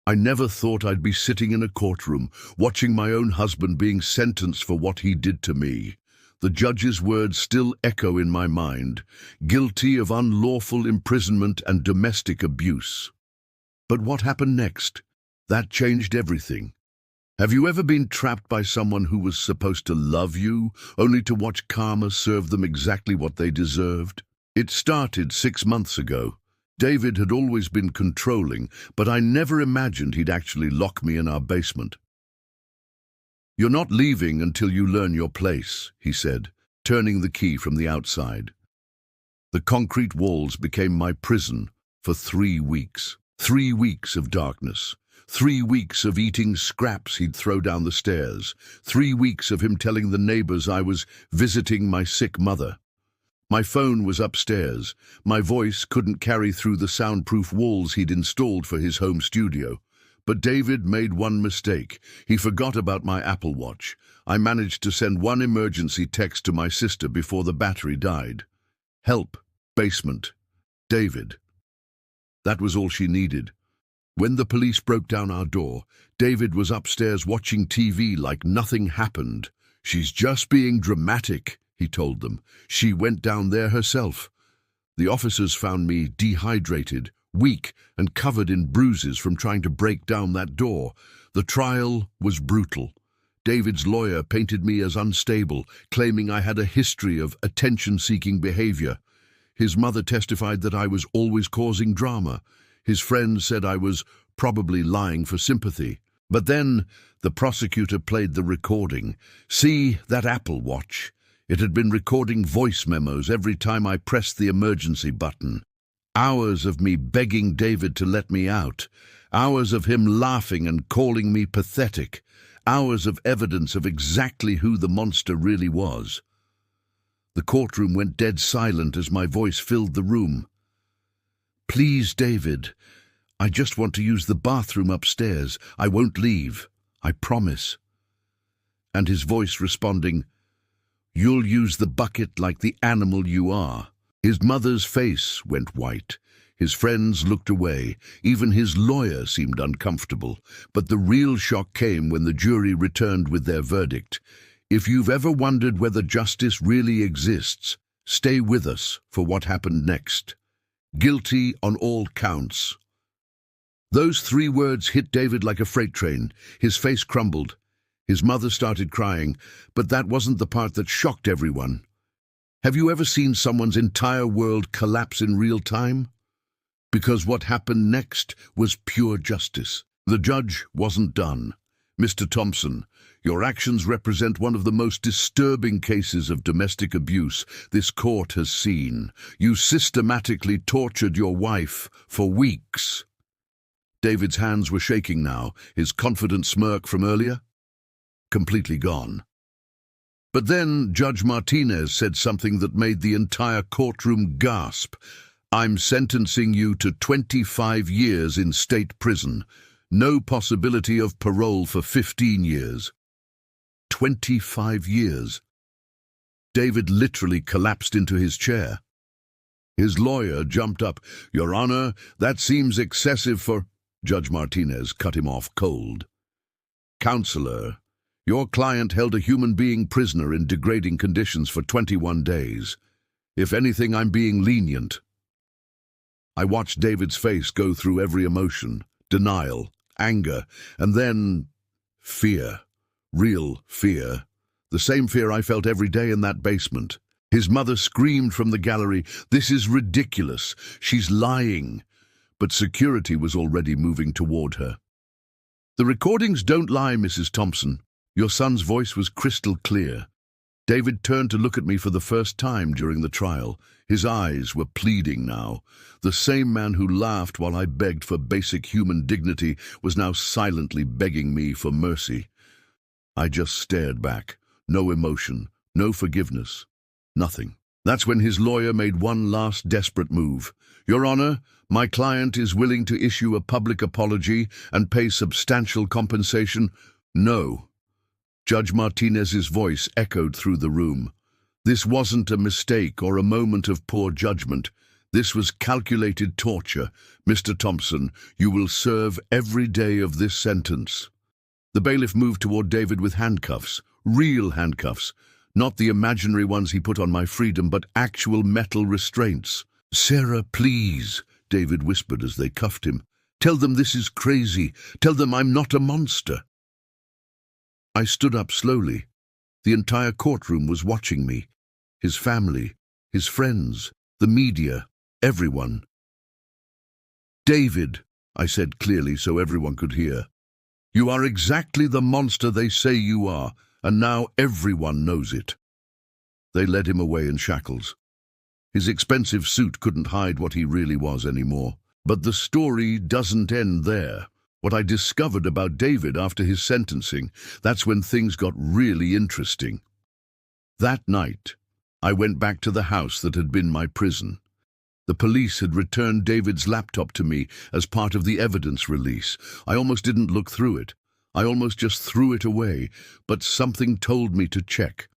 I never thought I'd be sitting in a courtroom, watching my own husband being sentenced for what he did to me. The judge's words still echo in my mind, guilty of unlawful imprisonment and domestic abuse. But what happened next? That changed everything. Have you ever been trapped by someone who was supposed to love you, only to watch karma serve them exactly what they deserved? It started 6 months ago. David had always been controlling, but I never imagined he'd actually lock me in our basement. "You're not leaving until you learn your place," he said, turning the key from the outside. The concrete walls became my prison for 3 weeks. 3 weeks of darkness. 3 weeks of eating scraps he'd throw down the stairs. 3 weeks of him telling the neighbors I was visiting my sick mother. My phone was upstairs. My voice couldn't carry through the soundproof walls he'd installed for his home studio. But David made one mistake. He forgot about my Apple Watch. I managed to send one emergency text to my sister before the battery died. "Help, basement. David." That was all she needed. When the police broke down our door, David was upstairs watching TV like nothing happened. "She's just being dramatic," he told them. "She went down there herself." The officers found me dehydrated, weak, and covered in bruises from trying to break down that door. The trial was brutal. David's lawyer painted me as unstable, claiming I had a history of attention-seeking behavior. His mother testified that I was always causing drama. His friends said I was probably lying for sympathy. But then the prosecutor played the recording. "See that Apple Watch? It had been recording voice memos every time I pressed the emergency button. Hours of me begging David to let me out. Hours of him laughing and calling me pathetic. Hours of evidence of exactly who the monster really was." The courtroom went dead silent as my voice filled the room. "Please, David, I just want to use the bathroom upstairs. I won't leave. I promise." And his voice responding, "You'll use the bucket like the animal you are." His mother's face went white. His friends looked away. Even his lawyer seemed uncomfortable. But the real shock came when the jury returned with their verdict. If you've ever wondered whether justice really exists, stay with us for what happened next. Guilty on all counts. Those 3 words hit David like a freight train. His face crumbled. His mother started crying, but that wasn't the part that shocked everyone. Have you ever seen someone's entire world collapse in real time? Because what happened next was pure justice. The judge wasn't done. "Mr. Thompson, your actions represent one of the most disturbing cases of domestic abuse this court has seen. You systematically tortured your wife for weeks." David's hands were shaking now, his confident smirk from earlier completely gone. But then Judge Martinez said something that made the entire courtroom gasp. "I'm sentencing you to 25 years in state prison. No possibility of parole for 15 years. 25 years. David literally collapsed into his chair. His lawyer jumped up. "Your Honor, that seems excessive for—" Judge Martinez cut him off cold. "Counselor, your client held a human being prisoner in degrading conditions for 21 days. If anything, I'm being lenient." I watched David's face go through every emotion: denial, anger, and then fear. Real fear. The same fear I felt every day in that basement. His mother screamed from the gallery, "This is ridiculous. She's lying." But security was already moving toward her. "The recordings don't lie, Mrs. Thompson." Your son's voice was crystal clear. David turned to look at me for the first time during the trial. His eyes were pleading now. The same man who laughed while I begged for basic human dignity was now silently begging me for mercy. I just stared back. No emotion, no forgiveness, nothing. That's when his lawyer made one last desperate move. "Your Honor, my client is willing to issue a public apology and pay substantial compensation." "No." Judge Martinez's voice echoed through the room. "This wasn't a mistake or a moment of poor judgment. This was calculated torture. Mr. Thompson, you will serve every day of this sentence. The bailiff moved toward David with handcuffs, real handcuffs, not the imaginary ones he put on my freedom, but actual metal restraints. Sarah, please, David whispered as they cuffed him. Tell them this is crazy. Tell them I'm not a monster. I stood up slowly. The entire courtroom was watching me. His family, his friends, the media, everyone. David, I said clearly so everyone could hear, you are exactly the monster they say you are, and now everyone knows it. They led him away in shackles. His expensive suit couldn't hide what he really was anymore. But the story doesn't end there. What I discovered about David after his sentencing, that's when things got really interesting. That night, I went back to the house that had been my prison. The police had returned David's laptop to me as part of the evidence release. I almost didn't look through it. I almost just threw it away, but something told me to check.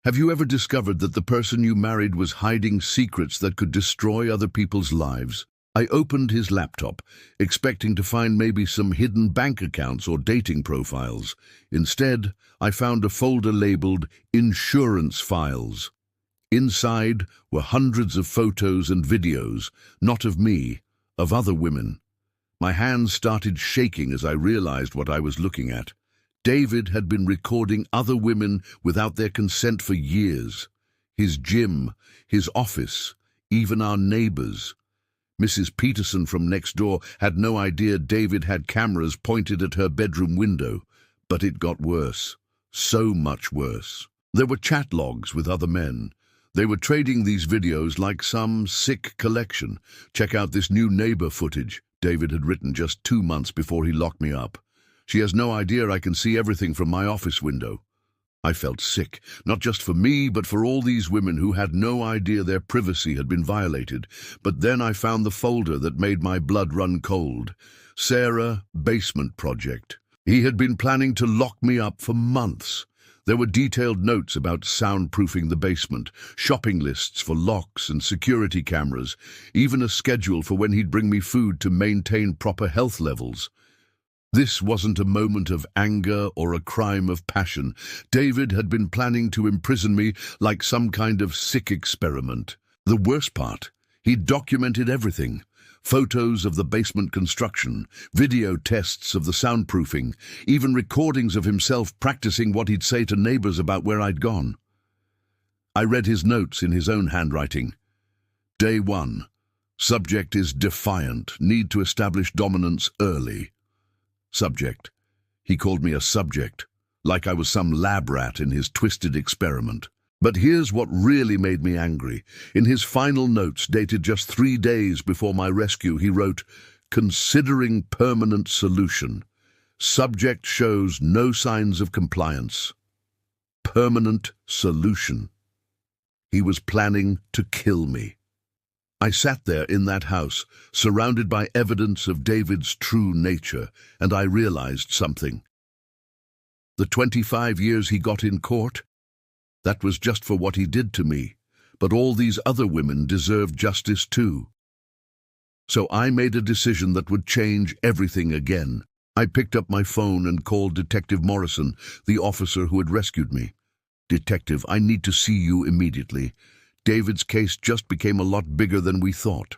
Have you ever discovered that the person you married was hiding secrets that could destroy other people's lives? I opened his laptop, expecting to find maybe some hidden bank accounts or dating profiles. Instead, I found a folder labeled Insurance Files. Inside were hundreds of photos and videos, not of me, of other women. My hands started shaking as I realized what I was looking at. David had been recording other women without their consent for years. His gym, his office, even our neighbors. Mrs. Peterson from next door had no idea David had cameras pointed at her bedroom window. But it got worse. So much worse. There were chat logs with other men. They were trading these videos like some sick collection. Check out this new neighbor footage, David had written just 2 months before he locked me up. She has no idea I can see everything from my office window. I felt sick, not just for me, but for all these women who had no idea their privacy had been violated. But then I found the folder that made my blood run cold. Sarah Basement Project. He had been planning to lock me up for months. There were detailed notes about soundproofing the basement, shopping lists for locks and security cameras, even a schedule for when he'd bring me food to maintain proper health levels. This wasn't a moment of anger or a crime of passion. David had been planning to imprison me like some kind of sick experiment. The worst part, he'd documented everything. Photos of the basement construction, video tests of the soundproofing, even recordings of himself practicing what he'd say to neighbors about where I'd gone. I read his notes in his own handwriting. Day 1. Subject is defiant, need to establish dominance early. Subject. He called me a subject, like I was some lab rat in his twisted experiment. But here's what really made me angry. In his final notes, dated just 3 days before my rescue, he wrote, "Considering permanent solution. Subject shows no signs of compliance. Permanent solution." He was planning to kill me. I sat there in that house, surrounded by evidence of David's true nature, and I realized something. The 25 years he got in court, that was just for what he did to me, but all these other women deserved justice too. So I made a decision that would change everything again. I picked up my phone and called Detective Morrison, the officer who had rescued me. "Detective, I need to see you immediately. David's case just became a lot bigger than we thought."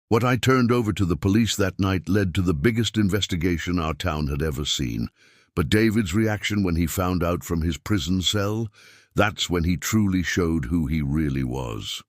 What I turned over to the police that night led to the biggest investigation our town had ever seen. But David's reaction when he found out from his prison cell, that's when he truly showed who he really was.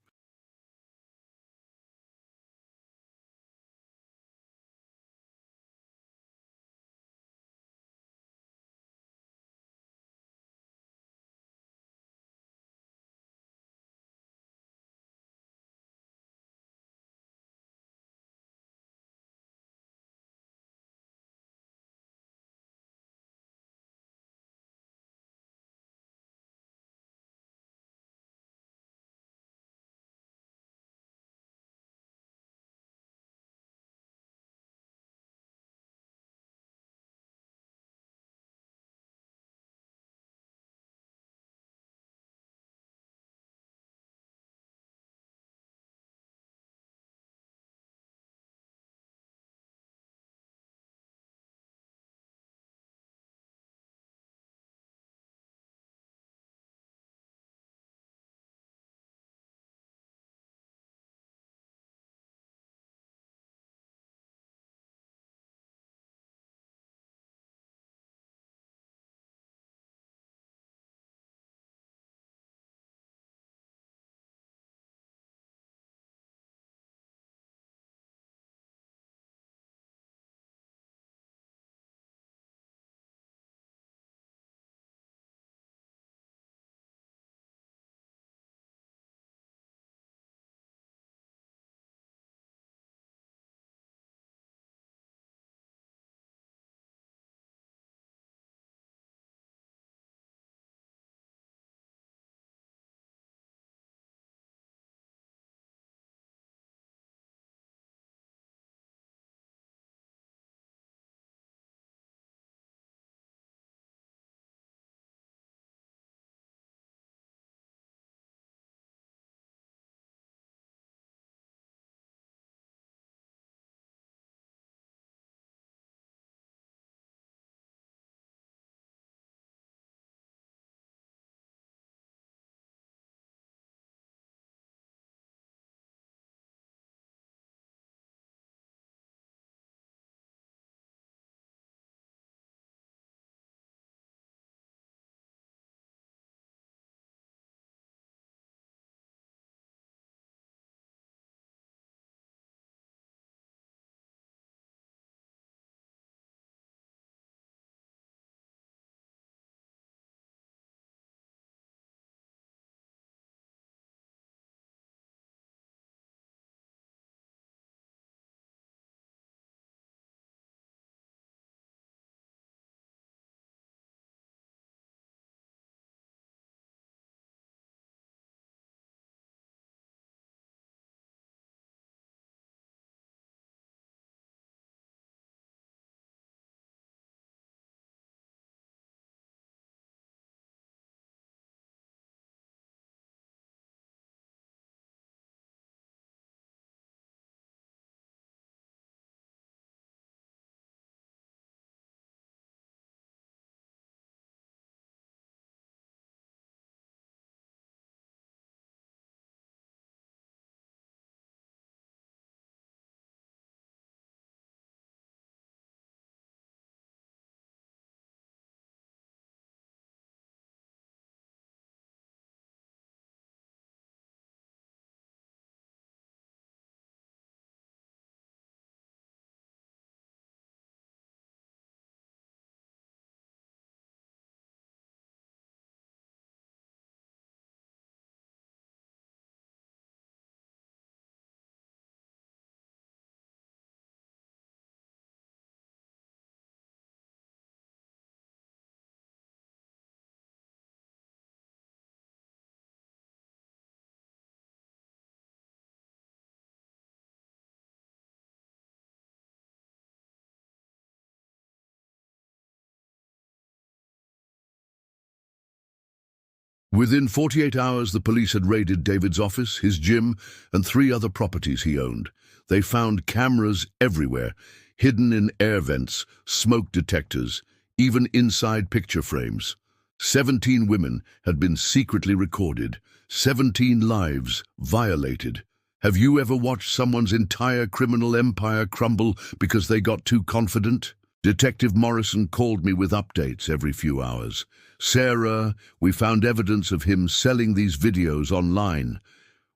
Within 48 hours, the police had raided David's office, his gym, and 3 other properties he owned. They found cameras everywhere, hidden in air vents, smoke detectors, even inside picture frames. 17 women had been secretly recorded, 17 lives violated. Have you ever watched someone's entire criminal empire crumble because they got too confident? Detective Morrison called me with updates every few hours. Sarah, we found evidence of him selling these videos online.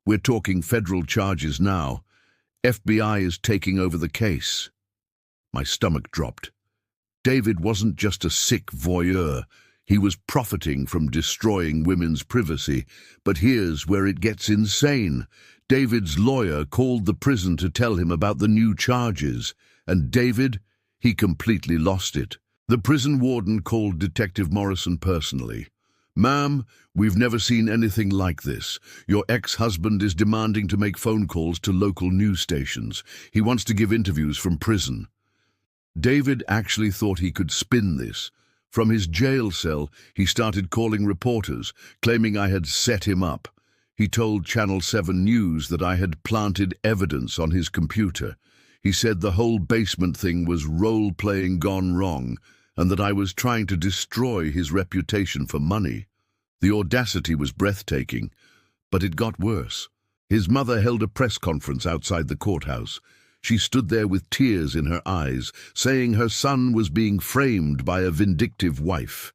We're talking federal charges now. FBI is taking over the case. My stomach dropped. David wasn't just a sick voyeur. He was profiting from destroying women's privacy. But here's where it gets insane. David's lawyer called the prison to tell him about the new charges. And David, he completely lost it. The prison warden called Detective Morrison personally. "Ma'am, we've never seen anything like this. Your ex-husband is demanding to make phone calls to local news stations. He wants to give interviews from prison." David actually thought he could spin this. From his jail cell, he started calling reporters, claiming I had set him up. He told Channel 7 News that I had planted evidence on his computer. He said the whole basement thing was role-playing gone wrong, and that I was trying to destroy his reputation for money. The audacity was breathtaking, but it got worse. His mother held a press conference outside the courthouse. She stood there with tears in her eyes, saying her son was being framed by a vindictive wife.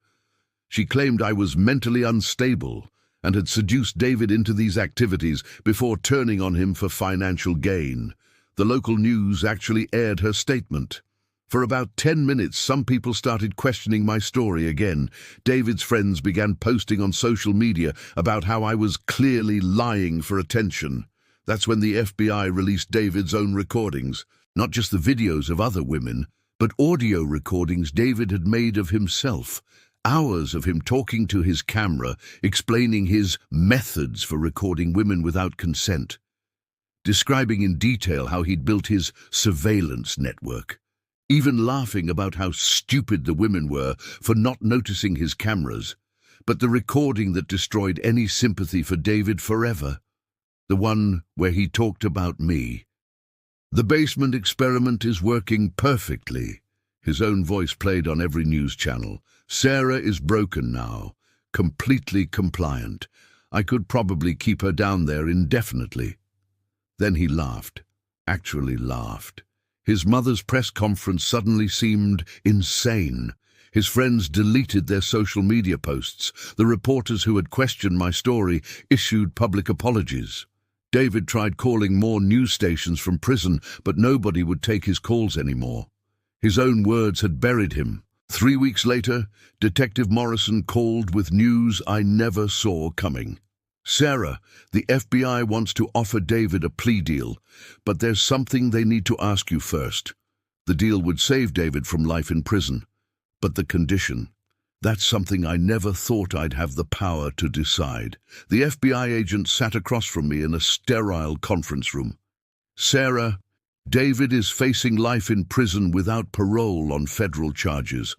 She claimed I was mentally unstable and had seduced David into these activities before turning on him for financial gain. The local news actually aired her statement. For about 10 minutes, some people started questioning my story again. David's friends began posting on social media about how I was clearly lying for attention. That's when the FBI released David's own recordings, not just the videos of other women, but audio recordings David had made of himself. Hours of him talking to his camera, explaining his methods for recording women without consent, describing in detail how he'd built his surveillance network, even laughing about how stupid the women were for not noticing his cameras. But the recording that destroyed any sympathy for David forever, the one where he talked about me. "The basement experiment is working perfectly," his own voice played on every news channel. "Sarah is broken now, completely compliant. I could probably keep her down there indefinitely." Then he laughed, actually laughed. His mother's press conference suddenly seemed insane. His friends deleted their social media posts. The reporters who had questioned my story issued public apologies. David tried calling more news stations from prison, but nobody would take his calls anymore. His own words had buried him. 3 weeks later, Detective Morrison called with news I never saw coming. "Sarah, the FBI wants to offer David a plea deal, but there's something they need to ask you first. The deal would save David from life in prison, but the condition, that's something I never thought I'd have the power to decide." The FBI agent sat across from me in a sterile conference room. "Sarah, David is facing life in prison without parole on federal charges.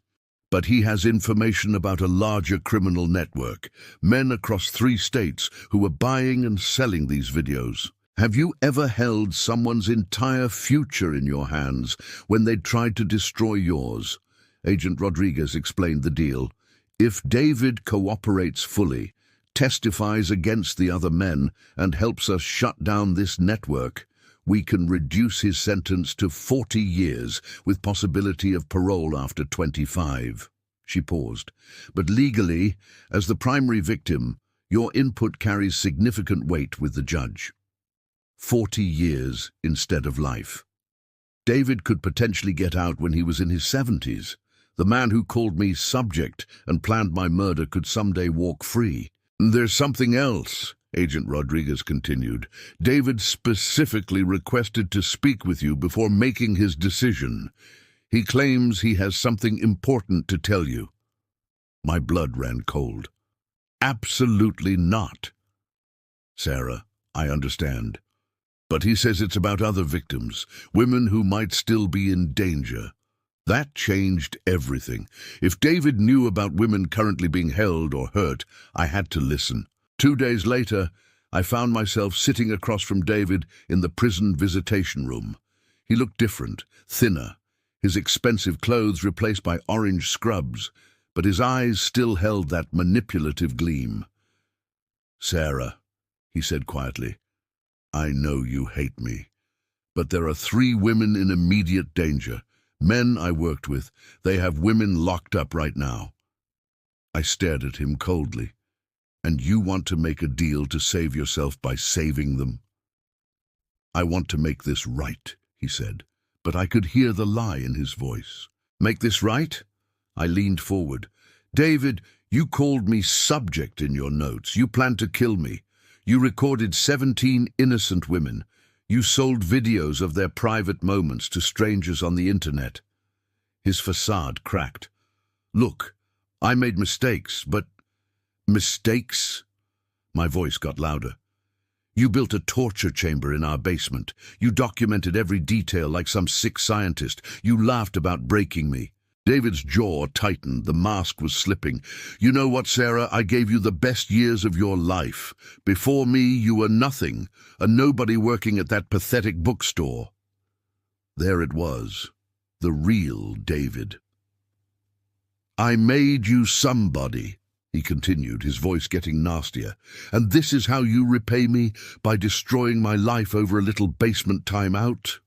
But he has information about a larger criminal network, men across 3 states who were buying and selling these videos. Have you ever held someone's entire future in your hands when they tried to destroy yours?" Agent Rodriguez explained the deal. "If David cooperates fully, testifies against the other men, and helps us shut down this network, we can reduce his sentence to 40 years with possibility of parole after 25. She paused. "But legally, as the primary victim, your input carries significant weight with the judge. 40 years instead of life. David could potentially get out when he was in his 70s. The man who called me subject and planned my murder could someday walk free." "There's something else," Agent Rodriguez continued. "David specifically requested to speak with you before making his decision. He claims he has something important to tell you." My blood ran cold. "Absolutely not." "Sarah, I understand. But he says it's about other victims, women who might still be in danger. That changed everything. If David knew about women currently being held or hurt, I had to listen. 2 days later, I found myself sitting across from David in the prison visitation room. He looked different, thinner, his expensive clothes replaced by orange scrubs, but his eyes still held that manipulative gleam. "Sarah," he said quietly, "I know you hate me, but there are 3 women in immediate danger. Men I worked with. They have women locked up right now." I stared at him coldly. "And you want to make a deal to save yourself by saving them?" "I want to make this right," he said, but I could hear the lie in his voice. "Make this right?" I leaned forward. "David, you called me subject in your notes. You planned to kill me. You recorded 17 innocent women. You sold videos of their private moments to strangers on the internet." His facade cracked. "Look, I made mistakes, but..." "Mistakes?" My voice got louder. "You built a torture chamber in our basement. You documented every detail like some sick scientist. You laughed about breaking me." David's jaw tightened. The mask was slipping. "You know what, Sarah? I gave you the best years of your life. Before me, you were nothing, a nobody working at that pathetic bookstore." There it was, the real David. "I made you somebody," he continued, his voice getting nastier. "And this is how you repay me, by destroying my life over a little basement timeout?"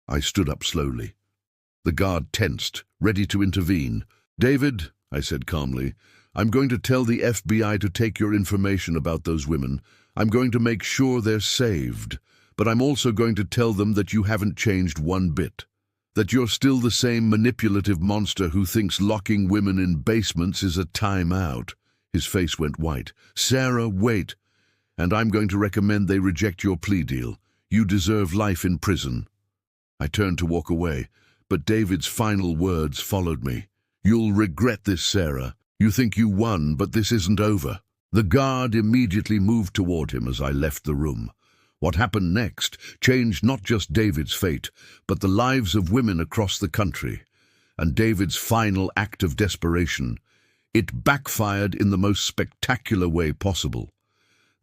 I stood up slowly. The guard tensed, ready to intervene. "David," I said calmly, "I'm going to tell the FBI to take your information about those women. I'm going to make sure they're saved. But I'm also going to tell them that you haven't changed one bit. That you're still the same manipulative monster who thinks locking women in basements is a timeout." His face went white. "Sarah, wait. And I'm going to recommend they reject your plea deal. You deserve life in prison." I turned to walk away, but David's final words followed me. "You'll regret this, Sarah. You think you won, but this isn't over." The guard immediately moved toward him as I left the room. What happened next changed not just David's fate, but the lives of women across the country. And David's final act of desperation, it backfired in the most spectacular way possible.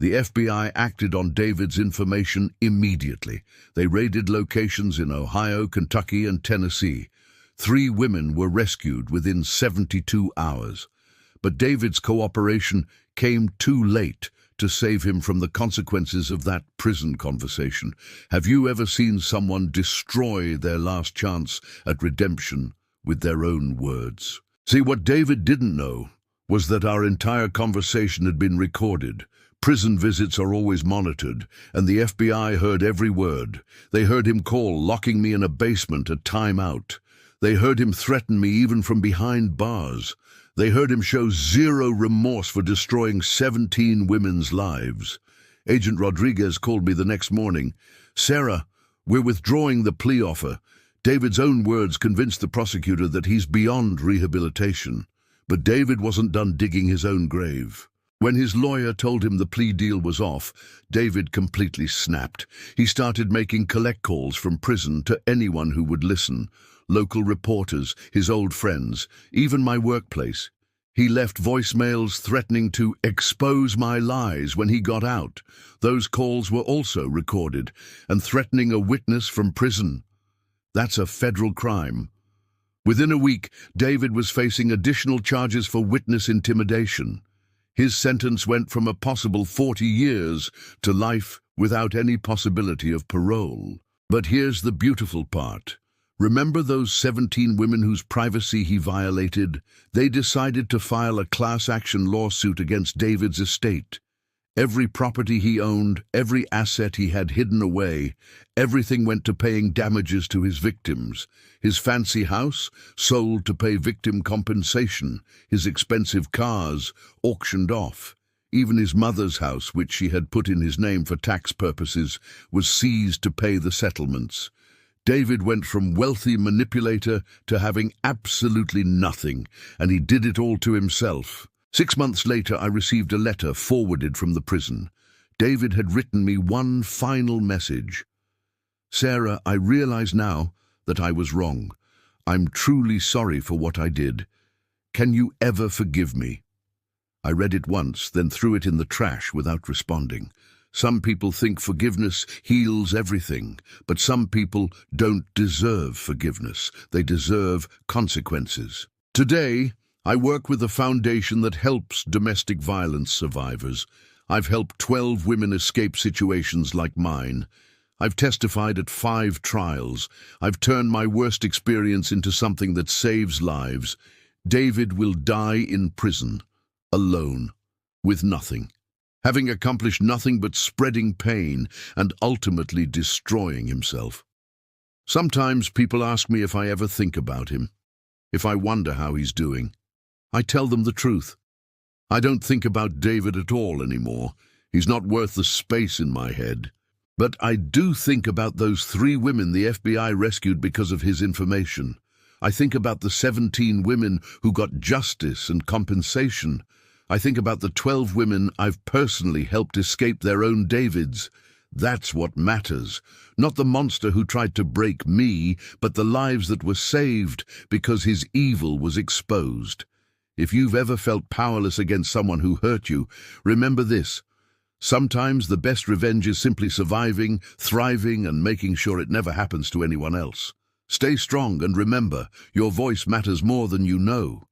The FBI acted on David's information immediately. They raided locations in Ohio, Kentucky, and Tennessee. 3 women were rescued within 72 hours. But David's cooperation came too late to save him from the consequences of that prison conversation. Have you ever seen someone destroy their last chance at redemption with their own words? See, what David didn't know was that our entire conversation had been recorded. Prison visits are always monitored, and the FBI heard every word. They heard him call locking me in a basement a timeout. They heard him threaten me even from behind bars. They heard him show zero remorse for destroying 17 women's lives. Agent Rodriguez called me the next morning. "Sarah, we're withdrawing the plea offer." David's own words convinced the prosecutor that he's beyond rehabilitation. But David wasn't done digging his own grave. When his lawyer told him the plea deal was off, David completely snapped. He started making collect calls from prison to anyone who would listen. Local reporters, his old friends, even my workplace. He left voicemails threatening to expose my lies when he got out. Those calls were also recorded, and threatening a witness from prison. That's a federal crime. Within a week, David was facing additional charges for witness intimidation. His sentence went from a possible 40 years to life without any possibility of parole. But here's the beautiful part. Remember those 17 women whose privacy he violated? They decided to file a class action lawsuit against David's estate. Every property he owned, every asset he had hidden away, everything went to paying damages to his victims. His fancy house sold to pay victim compensation, his expensive cars auctioned off. Even his mother's house, which she had put in his name for tax purposes, was seized to pay the settlements. David went from wealthy manipulator to having absolutely nothing, and he did it all to himself. 6 months later, I received a letter forwarded from the prison. David had written me one final message. "Sarah, I realize now that I was wrong. I'm truly sorry for what I did. Can you ever forgive me? I read it once, then threw it in the trash without responding. Some people think forgiveness heals everything, but some people don't deserve forgiveness. They deserve consequences. Today, I work with a foundation that helps domestic violence survivors. I've helped 12 women escape situations like mine. I've testified at 5 trials. I've turned my worst experience into something that saves lives. David will die in prison, alone, with nothing, having accomplished nothing but spreading pain and ultimately destroying himself. Sometimes people ask me if I ever think about him, if I wonder how he's doing. I tell them the truth. I don't think about David at all anymore. He's not worth the space in my head. But I do think about those 3 women the FBI rescued because of his information. I think about the 17 women who got justice and compensation. I think about the 12 women I've personally helped escape their own Davids. That's what matters. Not the monster who tried to break me, but the lives that were saved because his evil was exposed. If you've ever felt powerless against someone who hurt you, remember this. Sometimes the best revenge is simply surviving, thriving, and making sure it never happens to anyone else. Stay strong and remember, your voice matters more than you know.